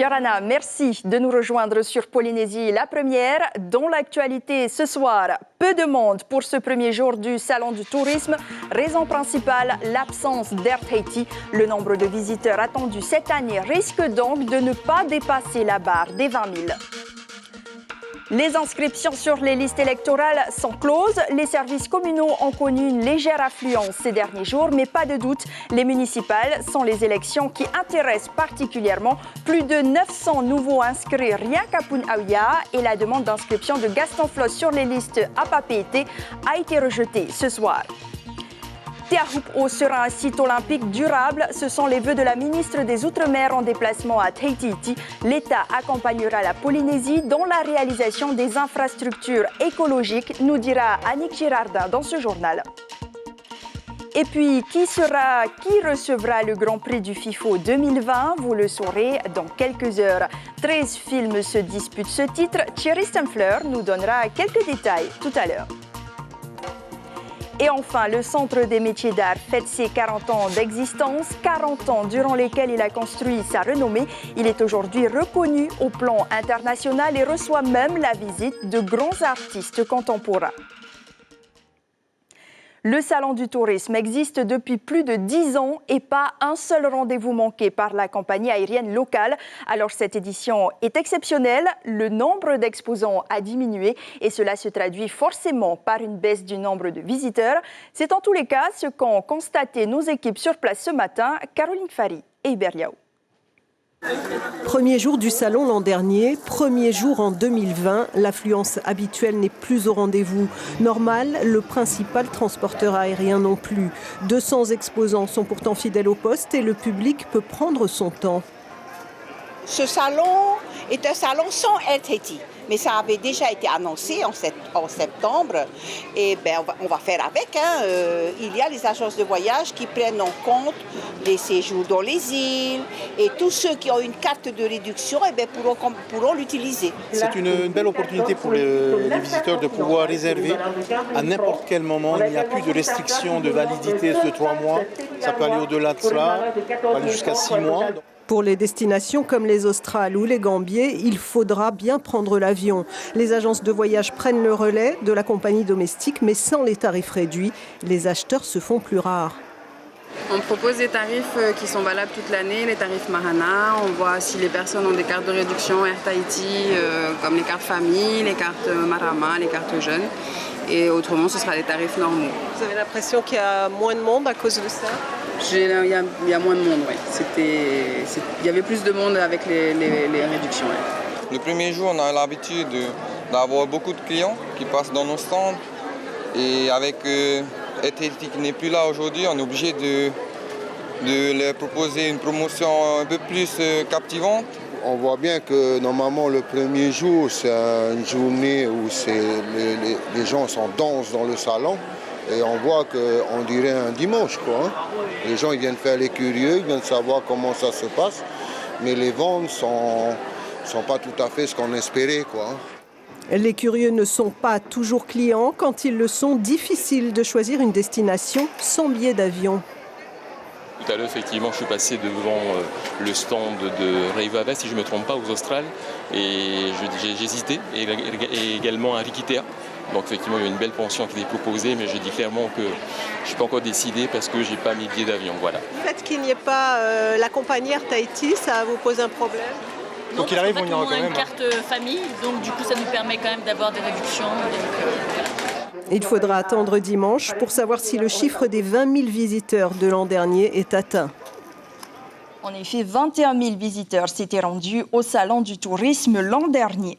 Yarana, merci de nous rejoindre sur Polynésie la première. Dans l'actualité ce soir, peu de monde pour ce premier jour du Salon du tourisme. Raison principale, l'absence d'Air Tahiti. Le nombre de visiteurs attendus cette année risque donc de ne pas dépasser la barre des 20 000. Les inscriptions sur les listes électorales sont closes. Les services communaux ont connu une légère affluence ces derniers jours, mais pas de doute, les municipales sont les élections qui intéressent particulièrement. Plus de 900 nouveaux inscrits rien qu'à Punaouia et la demande d'inscription de Gaston Floss sur les listes APAPT a été rejetée ce soir. Te Ahupu'o sera un site olympique durable. Ce sont les vœux de la ministre des Outre-mer en déplacement à Tahiti. L'État accompagnera la Polynésie dans la réalisation des infrastructures écologiques, nous dira Annick Girardin dans ce journal. Et puis, qui recevra le Grand Prix du FIFO 2020? Vous le saurez dans quelques heures. 13 films se disputent ce titre. Thierry Stemfler nous donnera quelques détails tout à l'heure. Et enfin, le Centre des métiers d'art fête ses 40 ans d'existence, 40 ans durant lesquels il a construit sa renommée. Il est aujourd'hui reconnu au plan international et reçoit même la visite de grands artistes contemporains. Le Salon du tourisme existe depuis plus de 10 ans et pas un seul rendez-vous manqué par la compagnie aérienne locale. Alors cette édition est exceptionnelle, le nombre d'exposants a diminué et cela se traduit forcément par une baisse du nombre de visiteurs. C'est en tous les cas ce qu'ont constaté nos équipes sur place ce matin, Caroline Fari et Hubert Liao. Premier jour du salon l'an dernier, premier jour en 2020, l'affluence habituelle n'est plus au rendez-vous. Normal, le principal transporteur aérien non plus. 200 exposants sont pourtant fidèles au poste et le public peut prendre son temps. Ce salon est un salon sans Air Tahiti, mais ça avait déjà été annoncé en septembre. Et on va faire avec. Il y a les agences de voyage qui prennent en compte les séjours dans les îles et tous ceux qui ont une carte de réduction pourront l'utiliser. C'est une belle opportunité pour les visiteurs de pouvoir réserver à n'importe quel moment. Il n'y a plus de restriction de validité de 3 mois. Ça peut aller au-delà de cela, ça peut aller jusqu'à 6 mois. Pour les destinations comme les Australes ou les Gambiers, il faudra bien prendre l'avion. Les agences de voyage prennent le relais de la compagnie domestique, mais sans les tarifs réduits. Les acheteurs se font plus rares. On propose des tarifs qui sont valables toute l'année, les tarifs Mahana. On voit si les personnes ont des cartes de réduction Air Tahiti, comme les cartes famille, les cartes Marama, les cartes jeunes. Et autrement, ce sera des tarifs normaux. Vous avez l'impression qu'il y a moins de monde à cause de ça? Il y a moins de monde, oui. Il y avait plus de monde avec les réductions. Ouais. Le premier jour, on a l'habitude d'avoir beaucoup de clients qui passent dans nos stands. Et avec Air Tahiti qui n'est plus là aujourd'hui, on est obligé de leur proposer une promotion un peu plus captivante. On voit bien que normalement le premier jour, c'est une journée où les gens sont denses dans le salon. Et on voit qu'on dirait un dimanche, quoi. Les gens ils viennent faire les curieux, ils viennent savoir comment ça se passe. Mais les ventes sont pas tout à fait ce qu'on espérait, quoi. Les curieux ne sont pas toujours clients. Quand ils le sont, difficile de choisir une destination sans billet d'avion. Tout à l'heure, effectivement, je suis passé devant le stand de Reivava, si je ne me trompe pas, aux Australes. Et j'ai hésité, et également à Rikitea. Donc effectivement, il y a une belle pension qui est proposée, mais je dis clairement que je ne suis pas encore décidé parce que je n'ai pas mes billets d'avion. Voilà. Le fait qu'il n'y ait pas la compagnie Air Tahiti, ça vous pose un problème? Non, donc il arrive, on a une carte famille, donc du coup ça nous permet quand même d'avoir des réductions. Voilà. Il faudra attendre dimanche pour savoir si le chiffre des 20 000 visiteurs de l'an dernier est atteint. En effet, 21 000 visiteurs s'étaient rendus au Salon du tourisme l'an dernier.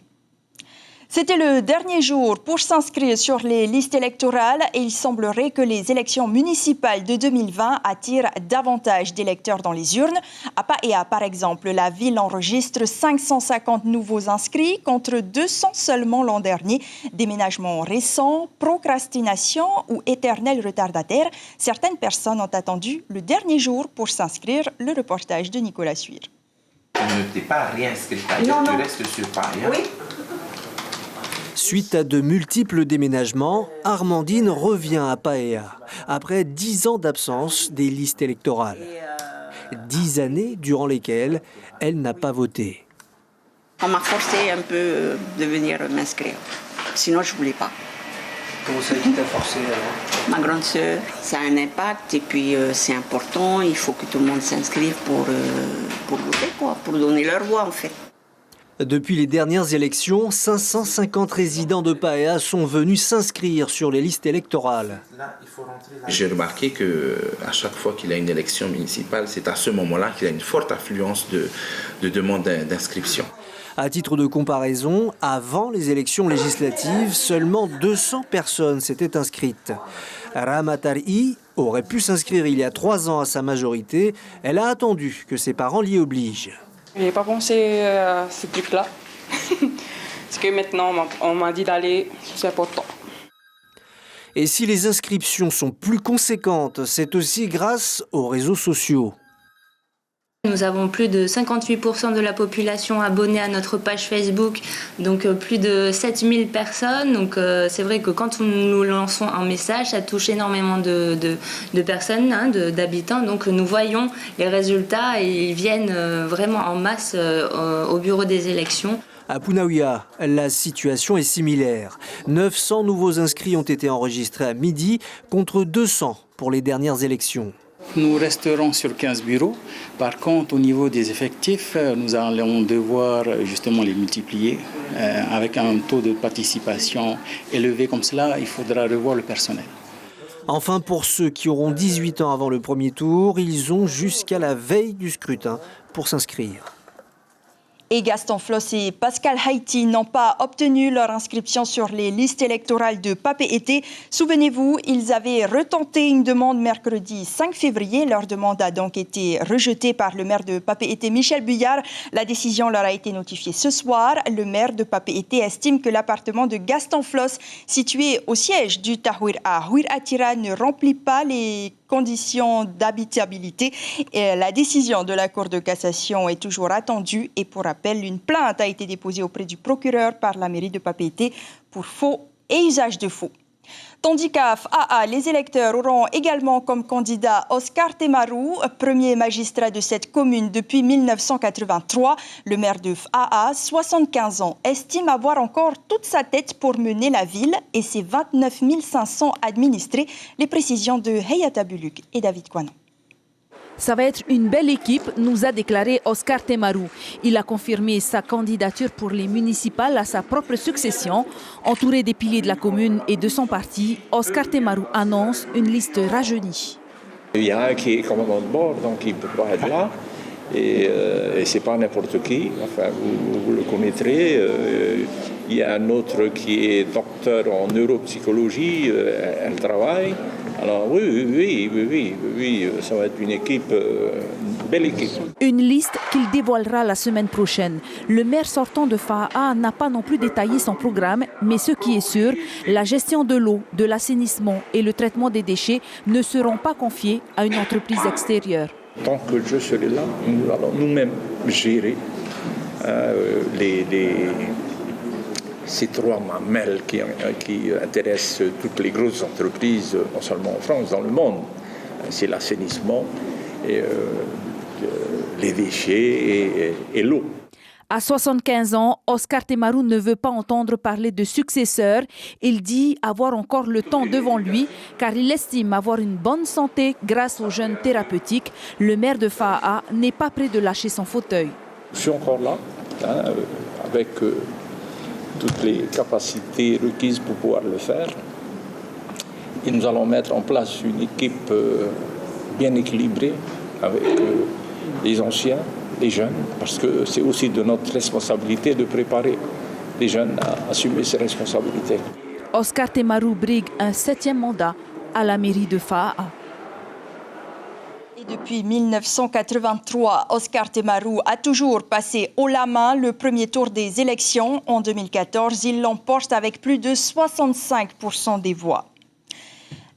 C'était le dernier jour pour s'inscrire sur les listes électorales et il semblerait que les élections municipales de 2020 attirent davantage d'électeurs dans les urnes. À Paea, par exemple, la ville enregistre 550 nouveaux inscrits contre 200 seulement l'an dernier. Déménagement récent, procrastination ou éternel retardataire, certaines personnes ont attendu le dernier jour pour s'inscrire. Le reportage de Nicolas Suir. Tu ne t'es pas réinscrit ailleurs, tu restes sur Paea. Oui. Suite à de multiples déménagements, Armandine revient à Paea, après 10 ans d'absence des listes électorales. 10 années durant lesquelles elle n'a pas voté. On m'a forcé un peu de venir m'inscrire. Sinon, je ne voulais pas. Comment ça qui t'a forcé alors? Ma grande sœur, ça a un impact et puis c'est important. Il faut que tout le monde s'inscrive pour voter, quoi, pour donner leur voix en fait. Depuis les dernières élections, 550 résidents de Paea sont venus s'inscrire sur les listes électorales. J'ai remarqué qu'à chaque fois qu'il y a une élection municipale, c'est à ce moment-là qu'il y a une forte affluence de demandes d'inscription. À titre de comparaison, avant les élections législatives, seulement 200 personnes s'étaient inscrites. Ramatari aurait pu s'inscrire il y a 3 ans à sa majorité. Elle a attendu que ses parents l'y obligent. Je n'ai pas pensé à ce truc-là. Parce que maintenant, on m'a dit d'aller, c'est important. Et si les inscriptions sont plus conséquentes, c'est aussi grâce aux réseaux sociaux. Nous avons plus de 58% de la population abonnée à notre page Facebook, donc plus de 7000 personnes. Donc c'est vrai que quand nous lançons un message, ça touche énormément de personnes, d'habitants. Donc nous voyons les résultats et ils viennent vraiment en masse au bureau des élections. À Punaouia, la situation est similaire. 900 nouveaux inscrits ont été enregistrés à midi contre 200 pour les dernières élections. Nous resterons sur 15 bureaux. Par contre, au niveau des effectifs, nous allons devoir justement les multiplier. Avec un taux de participation élevé comme cela, il faudra revoir le personnel. Enfin, pour ceux qui auront 18 ans avant le premier tour, ils ont jusqu'à la veille du scrutin pour s'inscrire. Et Gaston Floss et Pascal Haïti n'ont pas obtenu leur inscription sur les listes électorales de Papeete. Souvenez-vous, ils avaient retenté une demande mercredi 5 février. Leur demande a donc été rejetée par le maire de Papeete, Michel Buyard. La décision leur a été notifiée ce soir. Le maire de Papeete estime que l'appartement de Gaston Floss, situé au siège du Tahouir à Huir-Atira, ne remplit pas les conditions d'habitabilité. Et la décision de la Cour de cassation est toujours attendue et pour rappel, une plainte a été déposée auprès du procureur par la mairie de Papeete pour faux et usage de faux. Tandis qu'à FAA, les électeurs auront également comme candidat Oscar Temaru, premier magistrat de cette commune depuis 1983. Le maire de FAA, 75 ans, estime avoir encore toute sa tête pour mener la ville et ses 29 500 administrés. Les précisions de Hayata Buluk et David Kouanon. Ça va être une belle équipe, nous a déclaré Oscar Temaru. Il a confirmé sa candidature pour les municipales à sa propre succession. Entouré des piliers de la commune et de son parti, Oscar Temaru annonce une liste rajeunie. Il y a un qui est commandant de bord, donc il ne peut pas être là. Et ce n'est pas n'importe qui, enfin, vous le connaîtrez. Il y a un autre qui est docteur en neuropsychologie, elle travaille. Alors oui, ça va être une équipe, une belle équipe. Une liste qu'il dévoilera la semaine prochaine. Le maire sortant de FAA n'a pas non plus détaillé son programme, mais ce qui est sûr, la gestion de l'eau, de l'assainissement et le traitement des déchets ne seront pas confiés à une entreprise extérieure. Tant que je serai là, nous allons nous-mêmes gérer ces 3 mamelles qui intéressent toutes les grosses entreprises, non seulement en France, dans le monde. C'est l'assainissement, les déchets et l'eau. À 75 ans, Oscar Temaru ne veut pas entendre parler de successeur. Il dit avoir encore le temps devant lui, car il estime avoir une bonne santé grâce aux jeunes thérapeutiques. Le maire de FAA n'est pas prêt de lâcher son fauteuil. Je suis encore là, avec toutes les capacités requises pour pouvoir le faire. Et nous allons mettre en place une équipe bien équilibrée avec les anciens, les jeunes, parce que c'est aussi de notre responsabilité de préparer les jeunes à assumer ces responsabilités. Oscar Temaru brigue un 7e mandat à la mairie de FAA. Et depuis 1983, Oscar Temaru a toujours passé haut la main le premier tour des élections. En 2014, il l'emporte avec plus de 65% des voix.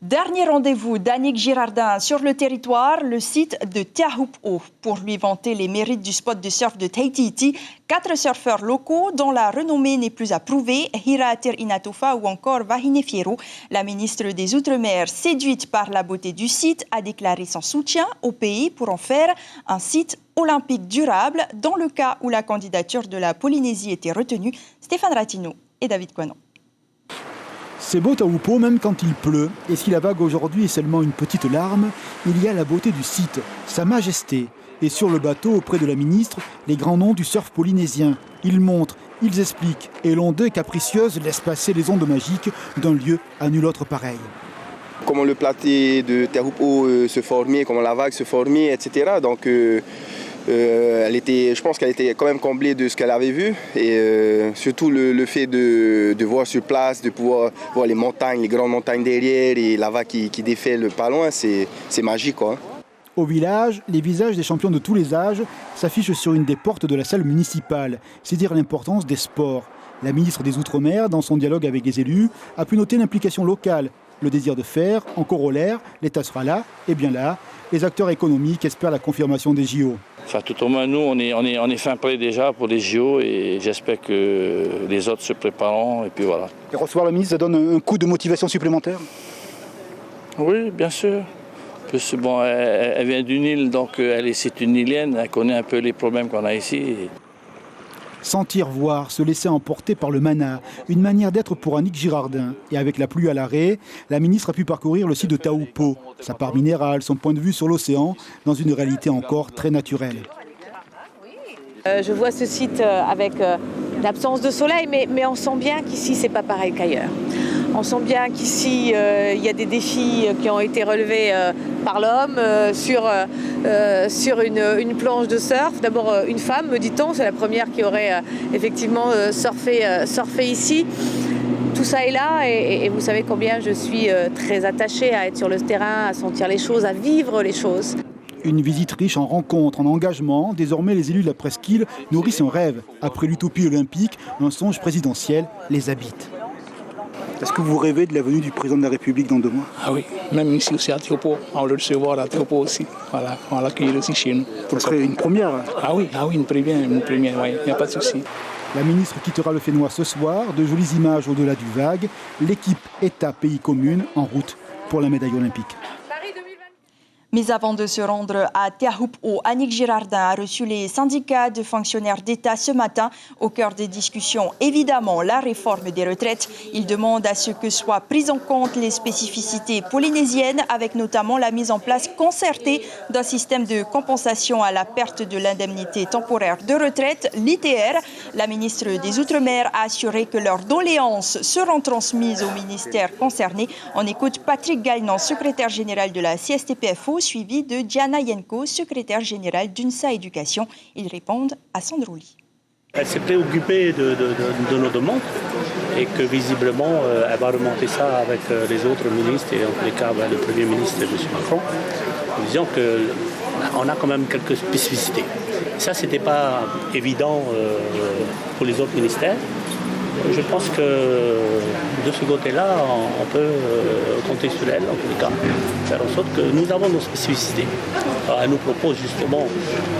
Dernier rendez-vous d'Annick Girardin sur le territoire, le site de Teahupo'o, pour lui vanter les mérites du spot de surf de Tahiti. 4 surfeurs locaux dont la renommée n'est plus à prouver, Hiratir Inatufa ou encore Vahine Fierro. La ministre des Outre-mer, séduite par la beauté du site, a déclaré son soutien au pays pour en faire un site olympique durable dans le cas où la candidature de la Polynésie était retenue. Stéphane Ratino et David Coinon. C'est beau Taupo même quand il pleut. Et si la vague aujourd'hui est seulement une petite larme, il y a la beauté du site, sa majesté. Et sur le bateau, auprès de la ministre, les grands noms du surf polynésien. Ils montrent, ils expliquent. Et l'onde capricieuse laisse passer les ondes magiques d'un lieu à nul autre pareil. Comment le plateau de Taupo se formait, comment la vague se formait, etc. Donc je pense qu'elle était quand même comblée de ce qu'elle avait vu. Et surtout le fait de voir sur place, de pouvoir voir les montagnes, les grandes montagnes derrière et la vague qui défile pas loin, c'est magique, quoi. Au village, les visages des champions de tous les âges s'affichent sur une des portes de la salle municipale. C'est dire l'importance des sports. La ministre des Outre-mer, dans son dialogue avec les élus, a pu noter l'implication locale. Le désir de faire, en corollaire, l'État sera là, et bien là. Les acteurs économiques espèrent la confirmation des JO. Enfin, tout au moins, nous, on est fin prêt déjà pour les JO et j'espère que les autres se prépareront. Et puis voilà. Et recevoir la ministre, ça donne un coup de motivation supplémentaire? Oui, bien sûr. Bon, elle vient d'une île, donc c'est une îlienne, elle connaît un peu les problèmes qu'on a ici. Sentir, voir, se laisser emporter par le mana, une manière d'être pour Annick Girardin. Et avec la pluie à l'arrêt, la ministre a pu parcourir le site de Taupo, sa part minérale, son point de vue sur l'océan, dans une réalité encore très naturelle. Je vois ce site avec l'absence de soleil, mais on sent bien qu'ici, c'est pas pareil qu'ailleurs. On sent bien qu'ici, il y a des défis qui ont été relevés par l'homme sur une planche de surf. D'abord, une femme, me dit-on, c'est la première qui aurait effectivement surfé ici. Tout ça est là et vous savez combien je suis très attachée à être sur le terrain, à sentir les choses, à vivre les choses. Une visite riche en rencontres, en engagements. Désormais, les élus de la presqu'île nourrissent un rêve. Après l'utopie olympique, un songe présidentiel les habite. Est-ce que vous rêvez de la venue du président de la République dans 2 mois? Ah oui, même ici aussi à Taupo, on va le recevoir à Taupo aussi. Voilà, on va l'accueillir aussi chez nous. Ce serait une première? Ah oui, une première, oui, il n'y a pas de souci. La ministre quittera le Fénois ce soir, de jolies images au-delà du vague. L'équipe État-Pays commune en route pour la médaille olympique. Mais avant de se rendre à Taupo, Annick Girardin a reçu les syndicats de fonctionnaires d'État ce matin. Au cœur des discussions, évidemment, la réforme des retraites. Il demande à ce que soient prises en compte les spécificités polynésiennes, avec notamment la mise en place concertée d'un système de compensation à la perte de l'indemnité temporaire de retraite, l'ITR. La ministre des Outre-mer a assuré que leurs doléances seront transmises au ministère concerné. On écoute Patrick Gagnon, secrétaire général de la CSTPFO, suivi de Diana Yenko, secrétaire générale d'UNSA Éducation. Ils répondent à Sandro Ly. Elle s'est préoccupée de nos demandes et que visiblement elle va remonter ça avec les autres ministres et en tous les cas le Premier ministre M. Macron, en disant qu'on a quand même quelques spécificités. Ça, ce n'était pas évident pour les autres ministères. Je pense que de ce côté-là, on peut compter sur elle, en tous les cas, faire en sorte que nous avons nos spécificités. Alors, elle nous propose justement,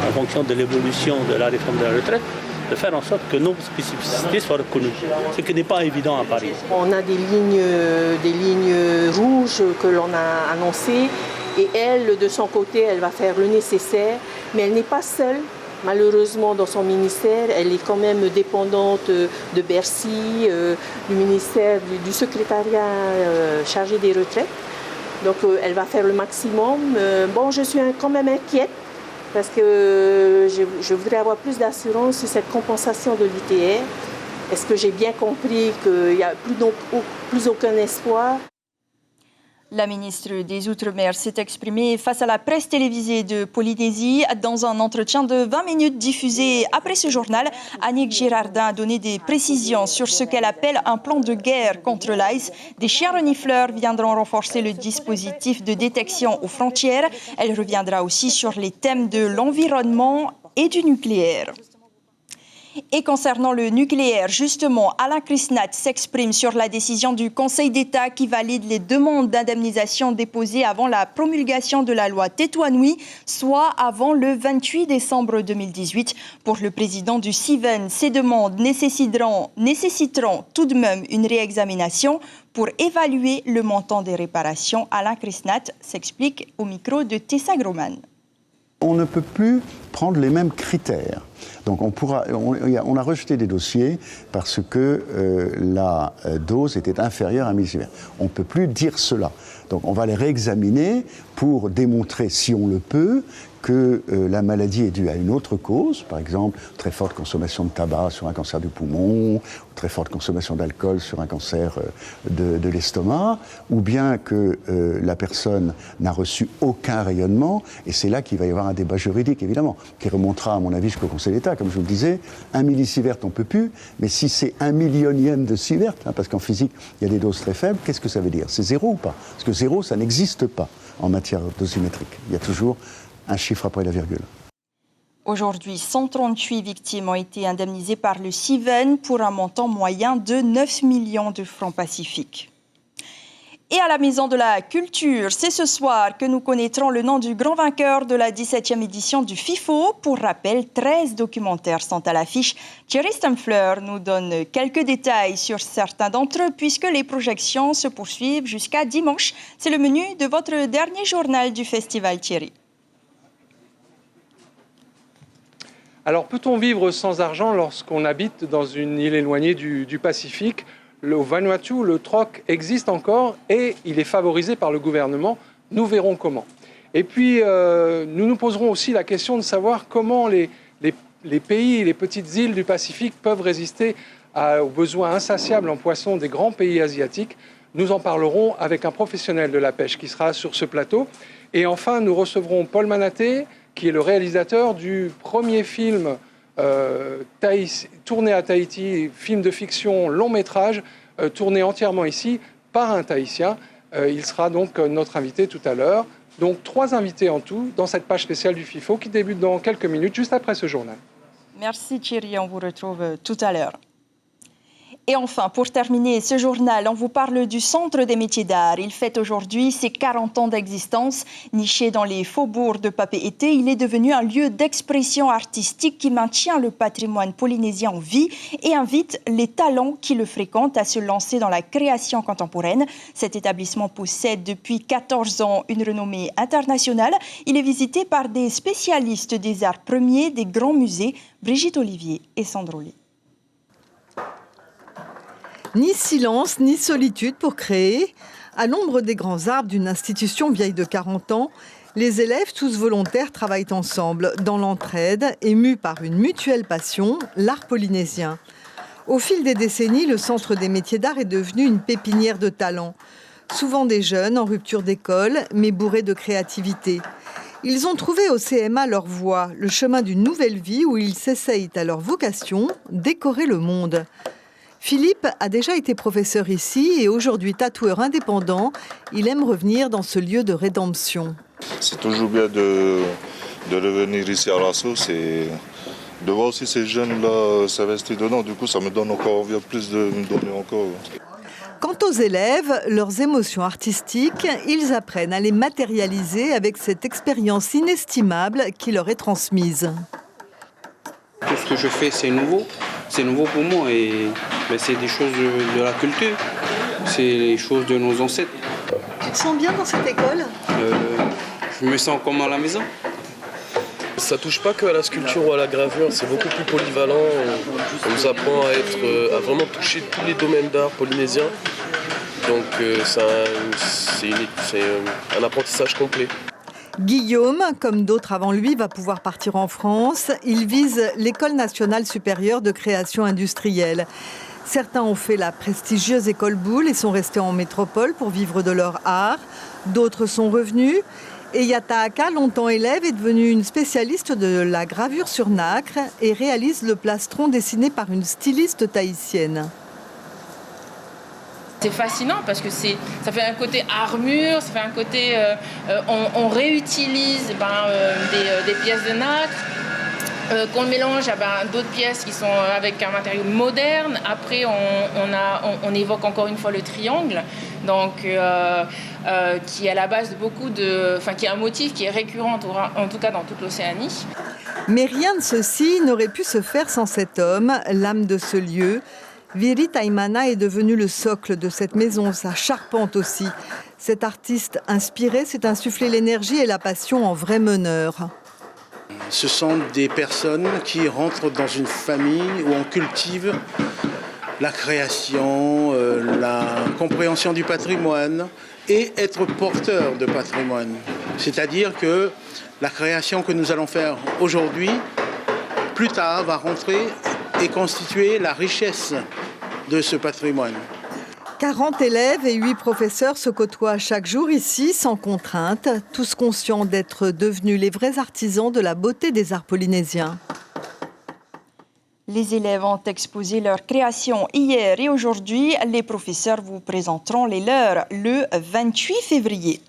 en fonction de l'évolution de la réforme de la retraite, de faire en sorte que nos spécificités soient reconnues, ce qui n'est pas évident à Paris. On a des lignes rouges que l'on a annoncées et elle, de son côté, elle va faire le nécessaire, mais elle n'est pas seule. Malheureusement, dans son ministère, elle est quand même dépendante de Bercy, du ministère, du secrétariat chargé des retraites. Donc, elle va faire le maximum. Bon, je suis quand même inquiète parce que je voudrais avoir plus d'assurance sur cette compensation de l'ITR. Est-ce que j'ai bien compris qu'il n'y a plus aucun espoir? La ministre des Outre-mer s'est exprimée face à la presse télévisée de Polynésie. Dans un entretien de 20 minutes diffusé après ce journal, Annick Girardin a donné des précisions sur ce qu'elle appelle un plan de guerre contre l'ICE. Des chiens renifleurs viendront renforcer le dispositif de détection aux frontières. Elle reviendra aussi sur les thèmes de l'environnement et du nucléaire. Et concernant le nucléaire, justement, Alain Krisnat s'exprime sur la décision du Conseil d'État qui valide les demandes d'indemnisation déposées avant la promulgation de la loi Tetuanui, soit avant le 28 décembre 2018. Pour le président du CIVEN, ces demandes nécessiteront tout de même une réexamination pour évaluer le montant des réparations. Alain Krisnat s'explique au micro de Tessa Groman. On ne peut plus prendre les mêmes critères. Donc on a rejeté des dossiers parce que la dose était inférieure à 1 millisievert. On ne peut plus dire cela. Donc on va les réexaminer pour démontrer, si on le peut, que la maladie est due à une autre cause, par exemple très forte consommation de tabac sur un cancer du poumon, ou très forte consommation d'alcool sur un cancer de l'estomac, ou bien que la personne n'a reçu aucun rayonnement, et c'est là qu'il va y avoir un débat juridique, évidemment, qui remontera, à mon avis, jusqu'au Conseil d'État. Comme je vous le disais, 1 millisievert, on ne peut plus, mais si c'est 1 millionième de sievert, parce qu'en physique, il y a des doses très faibles, qu'est-ce que ça veut dire? C'est 0 ou pas? Parce que 0, ça n'existe pas en matière dosimétrique. Il y a toujours un chiffre après la virgule. Aujourd'hui, 138 victimes ont été indemnisées par le CIVEN pour un montant moyen de 9 millions de francs pacifiques. Et à la Maison de la Culture, c'est ce soir que nous connaîtrons le nom du grand vainqueur de la 17e édition du FIFO. Pour rappel, 13 documentaires sont à l'affiche. Thierry Stemfler nous donne quelques détails sur certains d'entre eux puisque les projections se poursuivent jusqu'à dimanche. C'est le menu de votre dernier journal du festival, Thierry. Alors, peut-on vivre sans argent lorsqu'on habite dans une île éloignée du Pacifique? Au Vanuatu, le troc existe encore et il est favorisé par le gouvernement. Nous verrons comment. Et puis, nous nous poserons aussi la question de savoir comment les pays, les petites îles du Pacifique peuvent résister aux besoins insatiables en poissons des grands pays asiatiques. Nous en parlerons avec un professionnel de la pêche qui sera sur ce plateau. Et enfin, nous recevrons Paul Manaté, qui est le réalisateur du premier film tourné à Tahiti, film de fiction long métrage, tourné entièrement ici par un Tahitien. Il sera donc notre invité tout à l'heure. Donc 3 invités en tout dans cette page spéciale du FIFO qui débute dans quelques minutes, juste après ce journal. Merci Thierry, on vous retrouve tout à l'heure. Et enfin, pour terminer ce journal, on vous parle du Centre des métiers d'art. Il fête aujourd'hui ses 40 ans d'existence. Niché dans les faubourgs de Papeete, il est devenu un lieu d'expression artistique qui maintient le patrimoine polynésien en vie et invite les talents qui le fréquentent à se lancer dans la création contemporaine. Cet établissement possède depuis 14 ans une renommée internationale. Il est visité par des spécialistes des arts premiers des grands musées, Brigitte Olivier et Sandro Lee. Ni silence, ni solitude pour créer. À l'ombre des grands arbres d'une institution vieille de 40 ans, les élèves, tous volontaires, travaillent ensemble, dans l'entraide, émus par une mutuelle passion, l'art polynésien. Au fil des décennies, le Centre des métiers d'art est devenu une pépinière de talents. Souvent des jeunes en rupture d'école, mais bourrés de créativité. Ils ont trouvé au CMA leur voie, le chemin d'une nouvelle vie où ils s'essayent à leur vocation, décorer le monde. Philippe a déjà été professeur ici et aujourd'hui tatoueur indépendant. Il aime revenir dans ce lieu de rédemption. C'est toujours bien de revenir ici à la sauce et de voir aussi ces jeunes-là s'investir dedans. Du coup, ça me donne encore envie plus de me donner encore. Quant aux élèves, leurs émotions artistiques, ils apprennent à les matérialiser avec cette expérience inestimable qui leur est transmise. Tout ce que je fais, c'est nouveau. C'est nouveau pour moi et c'est des choses de la culture. C'est les choses de nos ancêtres. Tu te sens bien dans cette école ? Je me sens comme à la maison. Ça touche pas que à la sculpture ou à la gravure, c'est beaucoup plus polyvalent. On nous apprend à vraiment toucher tous les domaines d'art polynésiens. Donc c'est un apprentissage complet. Guillaume, comme d'autres avant lui, va pouvoir partir en France. Il vise l'École nationale supérieure de création industrielle. Certains ont fait la prestigieuse école Boulle et sont restés en métropole pour vivre de leur art. D'autres sont revenus. Et Yataaka, longtemps élève, est devenue une spécialiste de la gravure sur nacre et réalise le plastron dessiné par une styliste tahitienne. C'est fascinant parce que ça fait un côté armure, ça fait un côté... on réutilise des pièces de nacre qu'on mélange à d'autres pièces qui sont avec un matériau moderne. Après, on évoque encore une fois le triangle, donc, qui est à la base de beaucoup de... Enfin, qui est un motif qui est récurrent, en tout cas dans toute l'Océanie. Mais rien de ceci n'aurait pu se faire sans cet homme, l'âme de ce lieu. Viri Taimana est devenu le socle de cette maison, sa charpente aussi. Cet artiste inspiré s'est insufflé l'énergie et la passion en vrai meneur. Ce sont des personnes qui rentrent dans une famille où on cultive la création, la compréhension du patrimoine et être porteur de patrimoine. C'est-à-dire que la création que nous allons faire aujourd'hui, plus tard, va rentrer et constituer la richesse de ce patrimoine. 40 élèves et 8 professeurs se côtoient chaque jour ici, sans contrainte, tous conscients d'être devenus les vrais artisans de la beauté des arts polynésiens. Les élèves ont exposé leurs créations hier et aujourd'hui. Les professeurs vous présenteront les leurs le 28 février.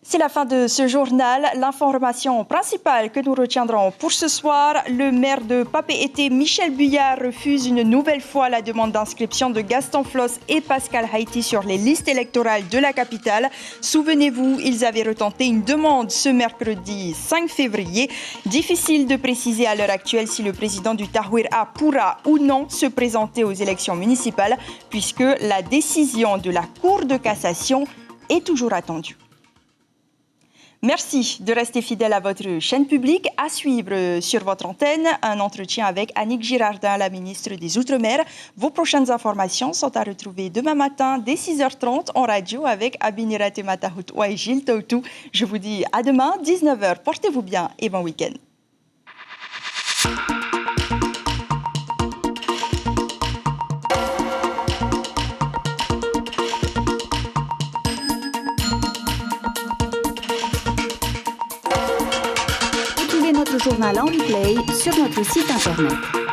C'est la fin de ce journal. L'information principale que nous retiendrons pour ce soir, le maire de Papeete, Michel Buyard, refuse une nouvelle fois la demande d'inscription de Gaston Floss et Pascal Haïti sur les listes électorales de la capitale. Souvenez-vous, ils avaient retenté une demande ce mercredi 5 février. Difficile de préciser à l'heure actuelle si le président du Tahuira pourra ou non se présenter aux élections municipales, puisque la décision de la Cour de cassation est toujours attendue. Merci de rester fidèle à votre chaîne publique. À suivre sur votre antenne, un entretien avec Annick Girardin, la ministre des Outre-mer. Vos prochaines informations sont à retrouver demain matin dès 6h30 en radio avec Abinirate Matahut et Gilles Tautou. Je vous dis à demain, 19h. Portez-vous bien et bon week-end. Journal en replay sur notre site internet.